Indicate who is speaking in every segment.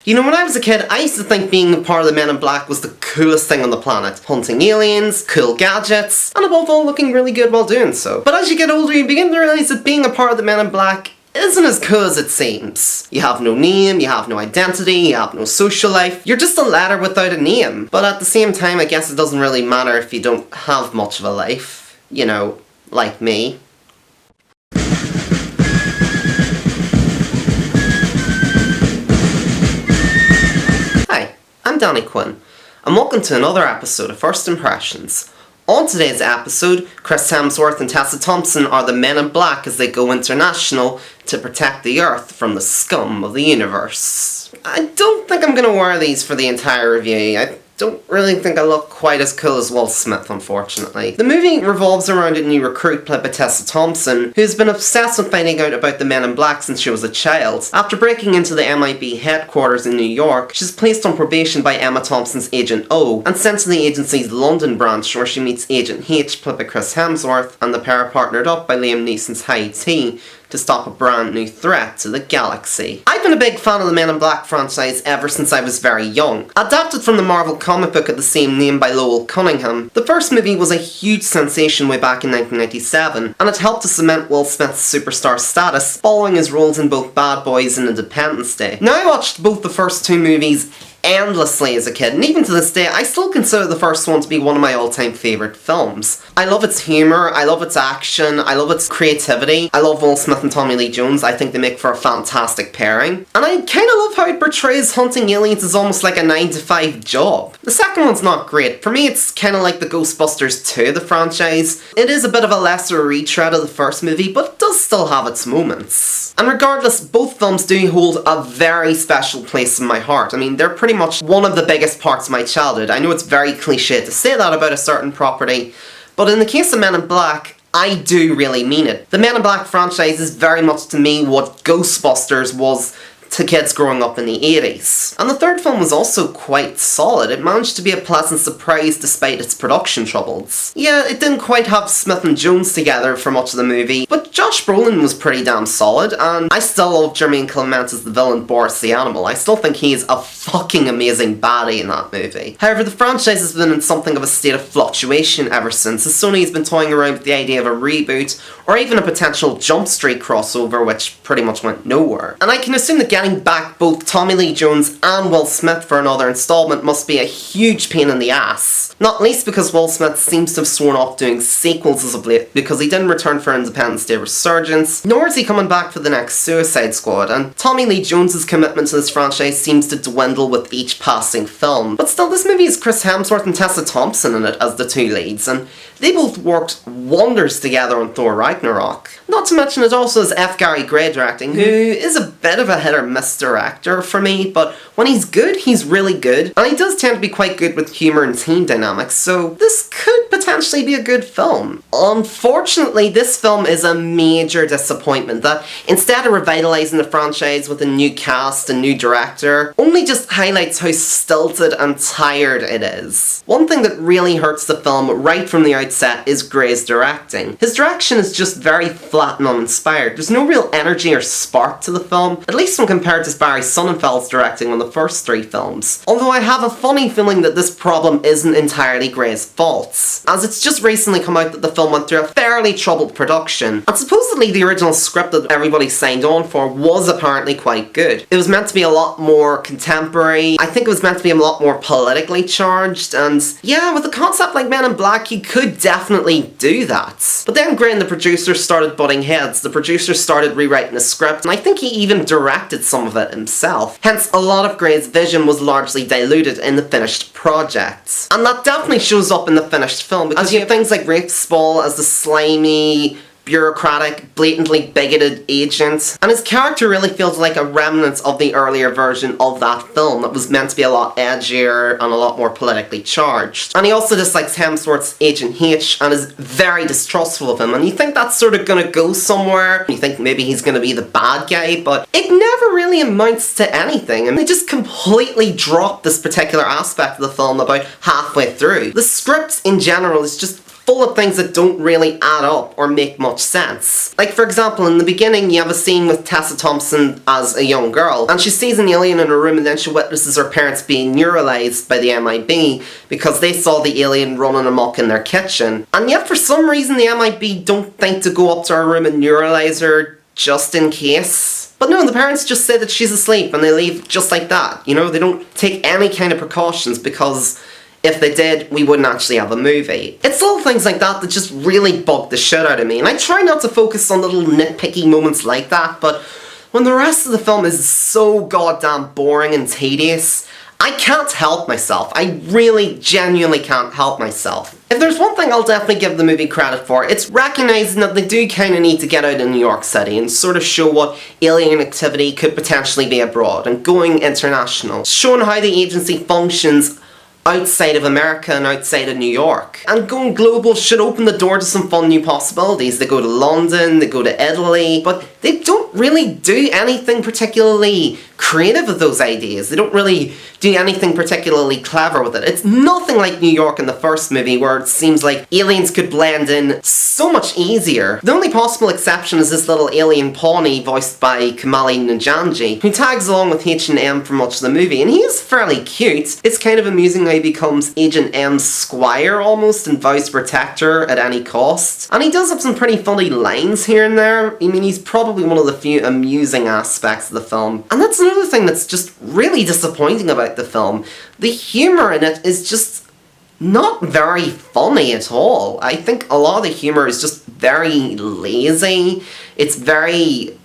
Speaker 1: You know, when I was a kid, I used to think being part of the Men in Black was the coolest thing on the planet. Hunting aliens, cool gadgets, and above all, looking really good while doing so. But as you get older, you begin to realise that being a part of the Men in Black isn't as cool as it seems. You have no name, you have no identity, you have no social life, you're just a letter without a name. But at the same time, I guess it doesn't really matter if you don't have much of a life. You know, like me. I'm Danny Quinn, and welcome to another episode of First Impressions. On today's episode, Chris Hemsworth and Tessa Thompson are the Men in Black as they go international to protect the Earth from the scum of the universe. I don't think I'm going to wear these for the entire review. I don't really think I look quite as cool as Will Smith, unfortunately. The movie revolves around a new recruit played by Tessa Thompson, who's been obsessed with finding out about the Men in Black since she was a child. After breaking into the MIB headquarters in New York, she's placed on probation by Emma Thompson's Agent O, and sent to the agency's London branch where she meets Agent H, played by Chris Hemsworth, and the pair are partnered up by Liam Neeson's High T to stop a brand new threat to the galaxy. I've been a big fan of the Men in Black franchise ever since I was very young. Adapted from the Marvel comic book of the same name by Lowell Cunningham, the first movie was a huge sensation way back in 1997, and it helped to cement Will Smith's superstar status following his roles in both Bad Boys and Independence Day. Now, I watched both the first two movies endlessly as a kid, and even to this day, I still consider the first one to be one of my all-time favourite films. I love its humour, I love its action, I love its creativity, I love Will Smith and Tommy Lee Jones. I think they make for a fantastic pairing, and I kinda love how it portrays hunting aliens as almost like a 9-to-5 job. The second one's not great. For me, it's kinda like the Ghostbusters 2, the franchise. It is a bit of a lesser retread of the first movie, but it does still have its moments. And regardless, both films do hold a very special place in my heart. I mean, they're pretty much one of the biggest parts of my childhood. I know it's very cliche to say that about a certain property, but in the case of Men in Black, I do really mean it. The Men in Black franchise is very much to me what Ghostbusters was to kids growing up in the 80s. And the third film was also quite solid. It managed to be a pleasant surprise despite its production troubles. Yeah, it didn't quite have Smith and Jones together for much of the movie, but Josh Brolin was pretty damn solid, and I still love Jermaine Clement as the villain Boris the Animal. I still think he is a fucking amazing baddie in that movie. However, the franchise has been in something of a state of fluctuation ever since, as Sony's been toying around with the idea of a reboot, or even a potential Jump Street crossover, which pretty much went nowhere. And I can assume that getting back both Tommy Lee Jones and Will Smith for another installment must be a huge pain in the ass. Not least because Will Smith seems to have sworn off doing sequels as of late, because he didn't return for Independence Day Resurgence, nor is he coming back for the next Suicide Squad, and Tommy Lee Jones's commitment to this franchise seems to dwindle with each passing film. But still, this movie has Chris Hemsworth and Tessa Thompson in it as the two leads, and they both worked wonders together on Thor Ragnarok. Not to mention it also has F. Gary Gray directing, who is a bit of a hit or miss director for me, but when he's good, he's really good, and he does tend to be quite good with humour and team dynamics, so this could potentially be a good film. Unfortunately, this film is a major disappointment that, instead of revitalising the franchise with a new cast and new director, only just highlights how stilted and tired it is. One thing that really hurts the film right from the outset is Gray's directing. His direction is just very flat and uninspired. There's no real energy or spark to the film, at least when compared to Barry Sonnenfeld's directing on the first three films. Although I have a funny feeling that this problem isn't entirely Gray's fault, as it's just recently come out that the film went through a fairly troubled production, and supposedly the original script that everybody signed on for was apparently quite good. It was meant to be a lot more contemporary, I think it was meant to be a lot more politically charged, and yeah, with a concept like Men in Black, you could definitely do that. But then Gray and the producers started butting heads. The producers started rewriting the script, and I think he even directed some of it himself. Hence, a lot of Gray's vision was largely diluted in the finished project. And that definitely shows up in the finished film, because you have things like Rafe Spall as the slimy, bureaucratic, blatantly bigoted agent, and his character really feels like a remnant of the earlier version of that film that was meant to be a lot edgier and a lot more politically charged. And he also dislikes Hemsworth's Agent H and is very distrustful of him, and you think that's sort of gonna go somewhere, you think maybe he's gonna be the bad guy, but it never really amounts to anything, and they just completely drop this particular aspect of the film about halfway through. The script in general is just full of things that don't really add up or make much sense. Like, for example, in the beginning you have a scene with Tessa Thompson as a young girl, and she sees an alien in her room, and then she witnesses her parents being neuralized by the MIB because they saw the alien running amok in their kitchen. And yet for some reason the MIB don't think to go up to her room and neuralize her just in case. But no, the parents just say that she's asleep and they leave just like that. You know, they don't take any kind of precautions because if they did, we wouldn't actually have a movie. It's little things like that that just really bug the shit out of me, and I try not to focus on little nitpicky moments like that, but when the rest of the film is so goddamn boring and tedious, I can't help myself. I really, genuinely can't help myself. If there's one thing I'll definitely give the movie credit for, it's recognizing that they do kind of need to get out of New York City and sort of show what alien activity could potentially be abroad and going international. Showing how the agency functions outside of America and outside of New York. And going global should open the door to some fun new possibilities. They go to London, they go to Italy, but they don't really do anything particularly creative with those ideas. They don't really do anything particularly clever with it. It's nothing like New York in the first movie, where it seems like aliens could blend in so much easier. The only possible exception is this little alien Pawnee voiced by Kamali Nanjiani, who tags along with H&M for much of the movie, and he's fairly cute. It's kind of amusing how he becomes Agent M's squire almost and vows protector at any cost. And he does have some pretty funny lines here and there. I mean, he's probably one of the few amusing aspects of the film. And that's another thing that's just really disappointing about the film. The humour in it is just not very funny at all. I think a lot of the humour is just very lazy. It's very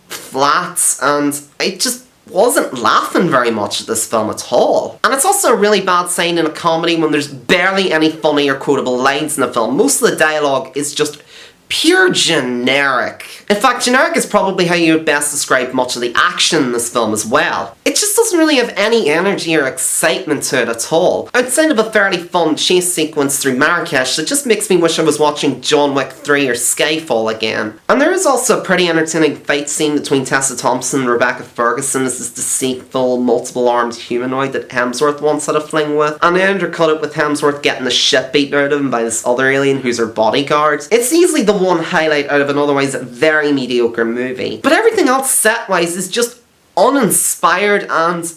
Speaker 1: flat, and I just wasn't laughing very much at this film at all. And it's also a really bad sign in a comedy when there's barely any funny or quotable lines in the film. Most of the dialogue is just pure generic. In fact, generic is probably how you would best describe much of the action in this film as well. It just doesn't really have any energy or excitement to it at all. Outside of a fairly fun chase sequence through Marrakesh, it just makes me wish I was watching John Wick 3 or Skyfall again. And there is also a pretty entertaining fight scene between Tessa Thompson and Rebecca Ferguson as this deceitful, multiple-armed humanoid that Hemsworth once had a fling with. And they undercut it with Hemsworth getting the shit beaten out of him by this other alien who's her bodyguard. It's easily the one highlight out of an otherwise very mediocre movie. But everything else set-wise is just uninspired and,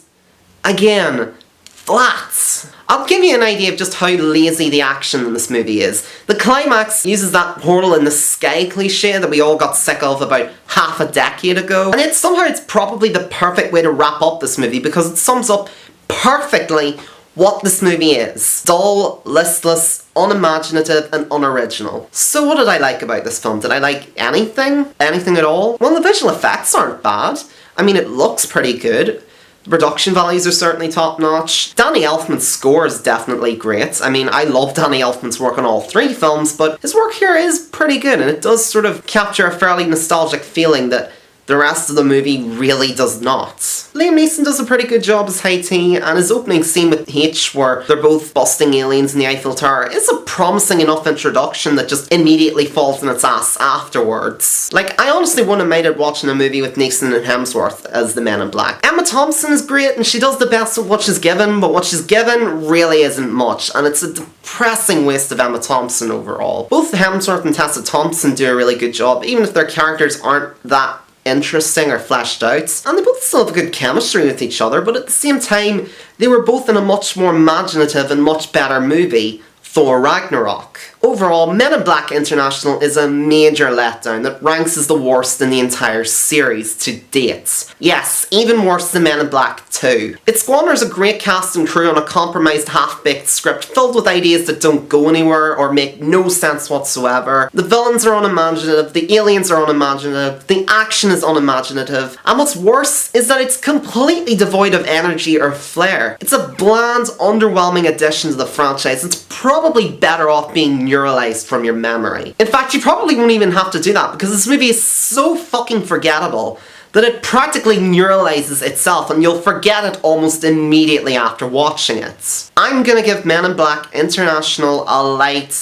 Speaker 1: again, flat. I'll give you an idea of just how lazy the action in this movie is. The climax uses that portal in the sky cliche that we all got sick of about half a decade ago, and yet somehow it's probably the perfect way to wrap up this movie because it sums up perfectly what this movie is. Dull, listless, unimaginative, and unoriginal. So what did I like about this film? Did I like anything? Anything at all? Well, the visual effects aren't bad. I mean, it looks pretty good. The production values are certainly top-notch. Danny Elfman's score is definitely great. I mean, I love Danny Elfman's work on all three films, but his work here is pretty good, and it does sort of capture a fairly nostalgic feeling that the rest of the movie really does not. Liam Neeson does a pretty good job as Haiti, and his opening scene with H, where they're both busting aliens in the Eiffel Tower, is a promising enough introduction that just immediately falls on its ass afterwards. Like, I honestly wouldn't have minded watching a movie with Neeson and Hemsworth as the Men in Black. Emma Thompson is great, and she does the best of what she's given, but what she's given really isn't much, and it's a depressing waste of Emma Thompson overall. Both Hemsworth and Tessa Thompson do a really good job, even if their characters aren't that interesting or fleshed out, and they both still have good chemistry with each other, but at the same time, they were both in a much more imaginative and much better movie, Thor Ragnarok. Overall, Men in Black International is a major letdown that ranks as the worst in the entire series to date. Yes, even worse than Men in Black 2. It squanders a great cast and crew on a compromised half-baked script filled with ideas that don't go anywhere or make no sense whatsoever. The villains are unimaginative, the aliens are unimaginative, the action is unimaginative, and what's worse is that it's completely devoid of energy or flair. It's a bland, underwhelming addition to the franchise. It's probably better off being neuralized from your memory. In fact, you probably won't even have to do that because this movie is so fucking forgettable that it practically neuralizes itself and you'll forget it almost immediately after watching it. I'm gonna give Men in Black International a light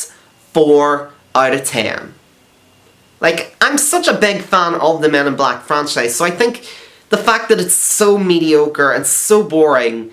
Speaker 1: 4 out of 10. Like, I'm such a big fan of the Men in Black franchise, so I think the fact that it's so mediocre and so boring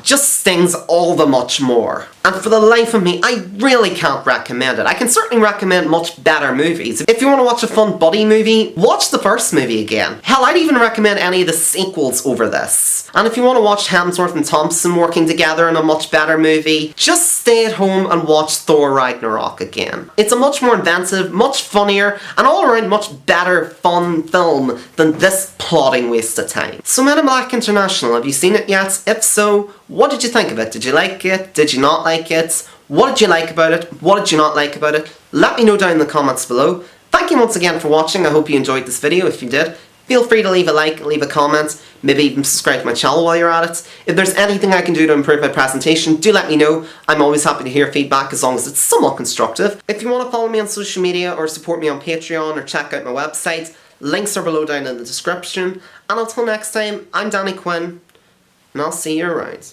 Speaker 1: just stings all the much more. And for the life of me, I really can't recommend it. I can certainly recommend much better movies. If you want to watch a fun buddy movie, watch the first movie again. Hell, I'd even recommend any of the sequels over this. And if you want to watch Hemsworth and Thompson working together in a much better movie, just stay at home and watch Thor Ragnarok again. It's a much more inventive, much funnier, and all around much better fun film than this plodding waste of time. So Men in Black International, have you seen it yet? If so, what did you think of it? Did you like it? Did you not like it? What did you like about it? What did you not like about it? Let me know down in the comments below. Thank you once again for watching. I hope you enjoyed this video. If you did, feel free to leave a like, leave a comment, maybe even subscribe to my channel while you're at it. If there's anything I can do to improve my presentation, do let me know. I'm always happy to hear feedback as long as it's somewhat constructive. If you want to follow me on social media or support me on Patreon or check out my website, links are below down in the description. And until next time, I'm Danny Quinn, and I'll see you around.